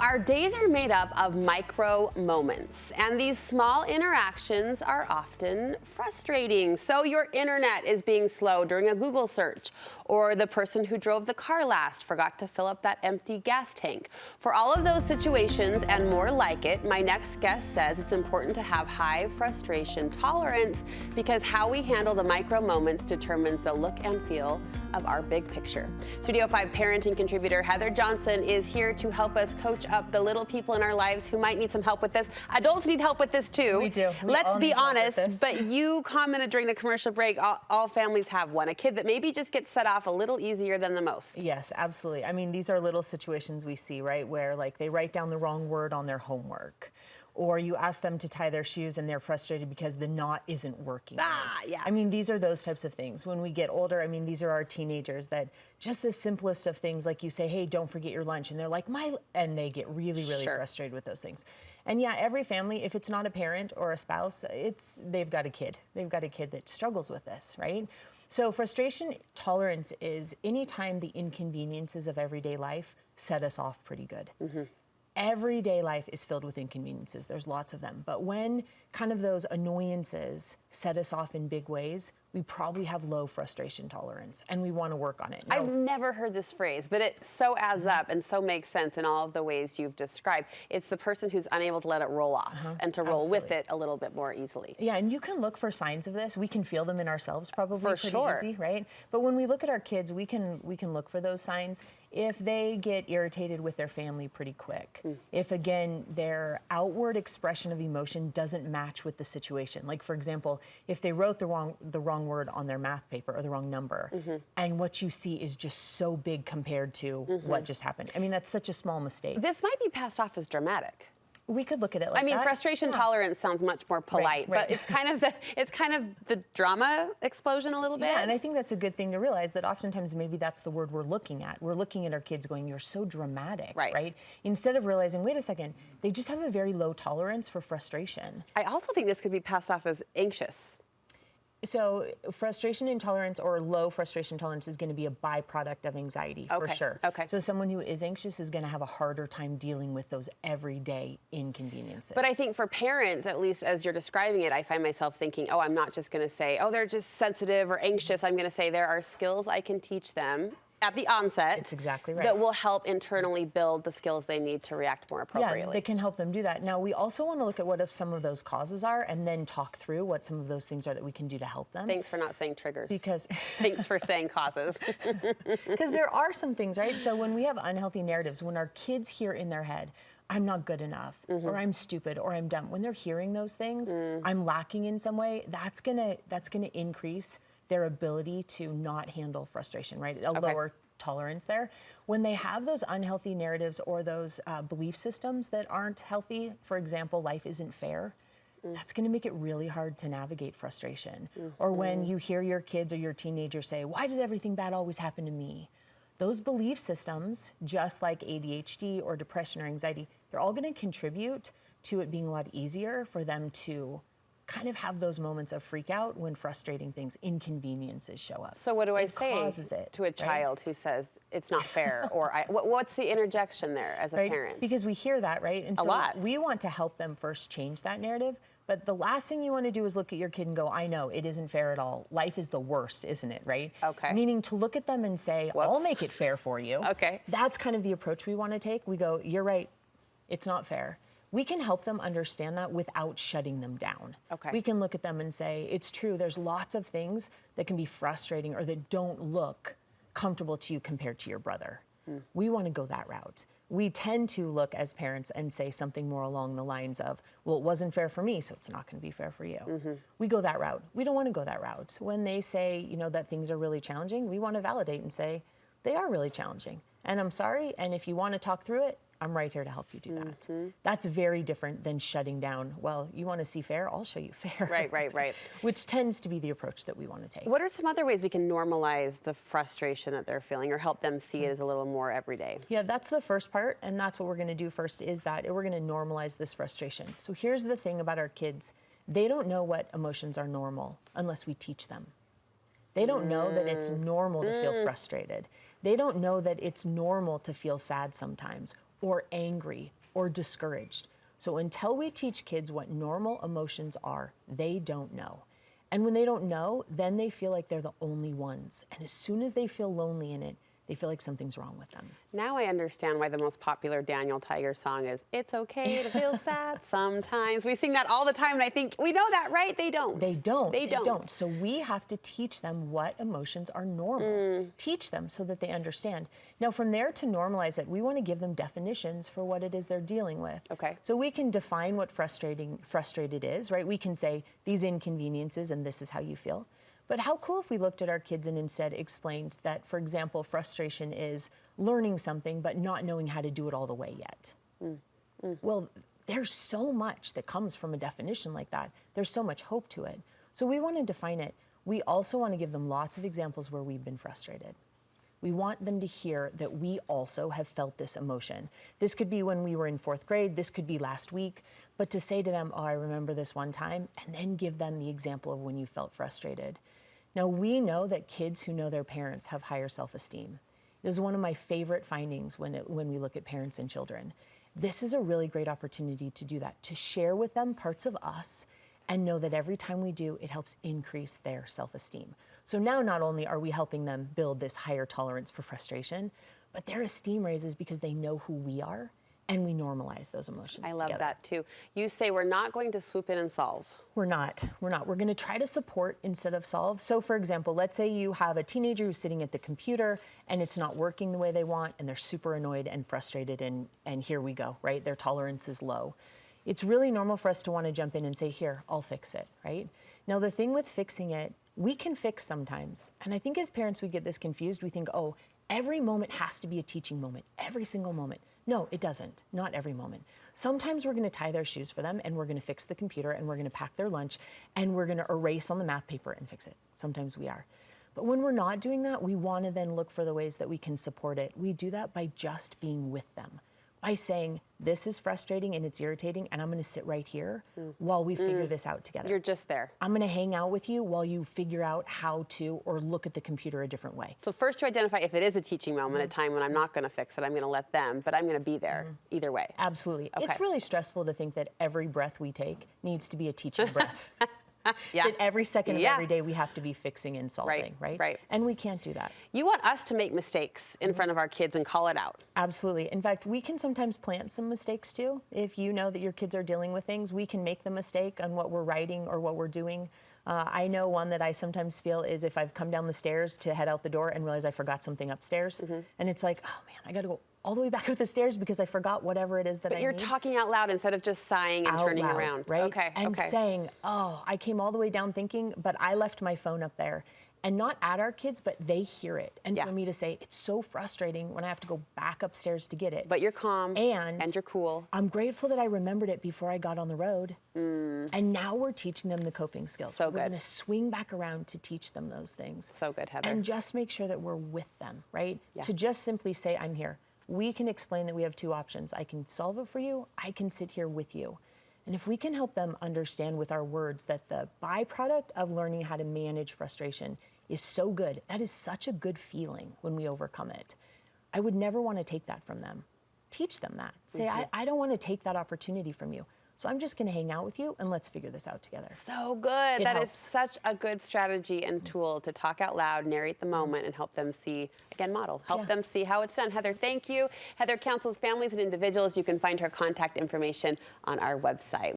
Our days are made up of micro moments, and these small interactions are often frustrating. So your internet is being slow during a Google search, or the person who drove the car last forgot to fill up that empty gas tank. For all of those situations and more like it, my next guest says it's important to have high frustration tolerance because how we handle the micro moments determines the look and feel of our big picture. Studio 5 parenting contributor Heather Johnson is here to help us coach up the little people in our lives who might need some help with this. Adults need help with this too. We do. Let's be honest, but you commented during the commercial break, all families have one, a kid that maybe just gets set off a little easier than the most. Yes, absolutely. I mean, these are little situations we see, right, where like they write down the wrong word on their homework. Or you ask them to tie their shoes and they're frustrated because the knot isn't working. Yeah. I mean, these are those types of things. When we get older, I mean, these are our teenagers that just the simplest of things, like you say, hey, don't forget your lunch. And they're like, and they get really frustrated with those things. And yeah, every family, if it's not a parent or a spouse, they've got a kid. They've got a kid that struggles with this, right? So frustration tolerance is anytime the inconveniences of everyday life set us off pretty good. Mm-hmm. Everyday life is filled with inconveniences. There's lots of them. But when kind of those annoyances set us off in big ways, we probably have low frustration tolerance and we want to work on it. Now, I've never heard this phrase, but it so adds up and so makes sense in all of the ways you've described. It's the person who's unable to let it roll off and to roll with it a little bit more easily. Yeah, and you can look for signs of this. We can feel them in ourselves probably pretty easy, right? But when we look at our kids, we can look for those signs. If they get irritated with their family pretty quick, if again, their outward expression of emotion doesn't match with the situation. Like for example, if they wrote the wrong word on their math paper or the wrong number, and what you see is just so big compared to what just happened. I mean, that's such a small mistake. This might be passed off as dramatic. We could look at it like that. I mean, frustration tolerance sounds much more polite, but it's kind of the drama explosion a little bit. Yeah, and I think that's a good thing to realize that oftentimes maybe that's the word we're looking at. We're looking at our kids going, you're so dramatic, right? Instead of realizing, wait a second, they just have a very low tolerance for frustration. I also think this could be passed off as anxious. So frustration intolerance or low frustration tolerance is going to be a byproduct of anxiety for sure. Okay. So someone who is anxious is going to have a harder time dealing with those everyday inconveniences. But I think for parents, at least as you're describing it, I find myself thinking, oh, I'm not just going to say, oh, they're just sensitive or anxious. I'm going to say there are skills I can teach them at the onset. It's exactly right. That will help internally build the skills they need to react more appropriately. Yeah, they can help them do that. Now, we also want to look at what if some of those causes are and then talk through what some of those things are that we can do to help them. Thanks for not saying triggers. Because thanks for saying causes. Because there are some things, right? So when we have unhealthy narratives, when our kids hear in their head, I'm not good enough, or I'm stupid, or I'm dumb, when they're hearing those things, I'm lacking in some way, that's gonna increase their ability to not handle frustration, right? A lower tolerance there. When they have those unhealthy narratives or those belief systems that aren't healthy, for example, life isn't fair, that's going to make it really hard to navigate frustration. Or when you hear your kids or your teenager say, why does everything bad always happen to me? Those belief systems, just like ADHD or depression or anxiety, they're all going to contribute to it being a lot easier for them to kind of have those moments of freak out when frustrating things, inconveniences show up. So what do I say to a child who says it's not fair, or what's the interjection there as a parent? Because we hear that, right? And so a lot. We want to help them first change that narrative, but the last thing you want to do is look at your kid and go, I know, it isn't fair at all. Life is the worst, isn't it, right? Okay. Meaning to look at them and say, I'll make it fair for you. Okay. That's kind of the approach we want to take. We go, you're right, it's not fair. We can help them understand that without shutting them down. Okay. We can look at them and say, it's true, there's lots of things that can be frustrating or that don't look comfortable to you compared to your brother. We want to go that route. We tend to look as parents and say something more along the lines of, well, it wasn't fair for me, so it's not going to be fair for you. We go that route. We don't want to go that route. When they say, you know, that things are really challenging, we want to validate and say, they are really challenging. And I'm sorry, and if you want to talk through it, I'm right here to help you do that. That's very different than shutting down. Well, you want to see fair? I'll show you fair. Right. Which tends to be the approach that we want to take. What are some other ways we can normalize the frustration that they're feeling or help them see it as a little more everyday? Yeah, that's the first part, and that's what we're going to do first is that we're going to normalize this frustration. So here's the thing about our kids. They don't know what emotions are normal unless we teach them. They don't know that it's normal to feel frustrated. They don't know that it's normal to feel sad sometimes or angry or discouraged. So until we teach kids what normal emotions are, they don't know. And when they don't know, then they feel like they're the only ones. And as soon as they feel lonely in it, they feel like something's wrong with them. Now I understand why the most popular Daniel Tiger song is "It's Okay to Feel Sad Sometimes." We sing that all the time, and I think we know that, right? They don't. They don't. They don't. So we have to teach them what emotions are normal. Teach them so that they understand. Now, from there to normalize it, we want to give them definitions for what it is they're dealing with. Okay. So we can define what frustrated is, right? We can say these inconveniences and this is how you feel. But how cool if we looked at our kids and instead explained that, for example, frustration is learning something but not knowing how to do it all the way yet. Well, there's so much that comes from a definition like that. There's so much hope to it. So we want to define it. We also want to give them lots of examples where we've been frustrated. We want them to hear that we also have felt this emotion. This could be when we were in 4th grade, this could be last week, but to say to them, oh, I remember this one time, and then give them the example of when you felt frustrated. Now, we know that kids who know their parents have higher self-esteem. It is one of my favorite findings when we look at parents and children. This is a really great opportunity to do that, to share with them parts of us and know that every time we do, it helps increase their self-esteem. So now not only are we helping them build this higher tolerance for frustration, but their esteem raises because they know who we are and we normalize those emotions I love together. that too. You say we're not going to swoop in and solve. We're not. We're going to try to support instead of solve. So for example, let's say you have a teenager who's sitting at the computer and it's not working the way they want and they're super annoyed and frustrated and here we go, right? Their tolerance is low. It's really normal for us to want to jump in and say, here, I'll fix it, right? Now the thing with fixing it, we can fix sometimes. And I think as parents, we get this confused. We think, oh, every moment has to be a teaching moment, every single moment. No, it doesn't. Not every moment. Sometimes we're going to tie their shoes for them and we're going to fix the computer and we're going to pack their lunch and we're going to erase on the math paper and fix it. Sometimes we are. But when we're not doing that, we want to then look for the ways that we can support it. We do that by just being with them, by saying, this is frustrating and it's irritating and I'm going to sit right here while we figure this out together. You're just there. I'm going to hang out with you while you figure out how to or look at the computer a different way. So first to identify if it is a teaching moment, a time when I'm not going to fix it, I'm going to let them, but I'm going to be there either way. Absolutely. Okay. It's really stressful to think that every breath we take needs to be a teaching breath. Yeah. That every second of Yeah. every day we have to be fixing and solving, right? right. And we can't do that. You want us to make mistakes in front of our kids and call it out. Absolutely. In fact, we can sometimes plant some mistakes too. If you know that your kids are dealing with things, we can make the mistake on what we're writing or what we're doing. I know one that I sometimes feel is if I've come down the stairs to head out the door and realize I forgot something upstairs. And it's like, oh man, I got to go all the way back up the stairs because I forgot whatever it is that I But you're need. talking out loud instead of just sighing and Out turning loud, around. right? Okay. And saying, oh, I came all the way down thinking, but I left my phone up there. And not at our kids, but they hear it. And Yeah. for me to say, it's so frustrating when I have to go back upstairs to get it. But you're calm And you're cool. I'm grateful that I remembered it before I got on the road. And now we're teaching them the coping skills. So We're good. going to swing back around to teach them those things. So good, Heather. And just make sure that we're with them, right? Yeah. To just simply say, I'm here. We can explain that we have two options. I can solve it for you. I can sit here with you. And if we can help them understand with our words that the byproduct of learning how to manage frustration is so good, that is such a good feeling when we overcome it. I would never want to take that from them. Teach them that. Say, I don't want to take that opportunity from you. So I'm just going to hang out with you and let's figure this out together. So good. That is helps. such a good strategy and tool to talk out loud, narrate the moment, and help them see, again, model. Help Yeah. them see how it's done. Heather, thank you. Heather counsels families and individuals. You can find her contact information on our website.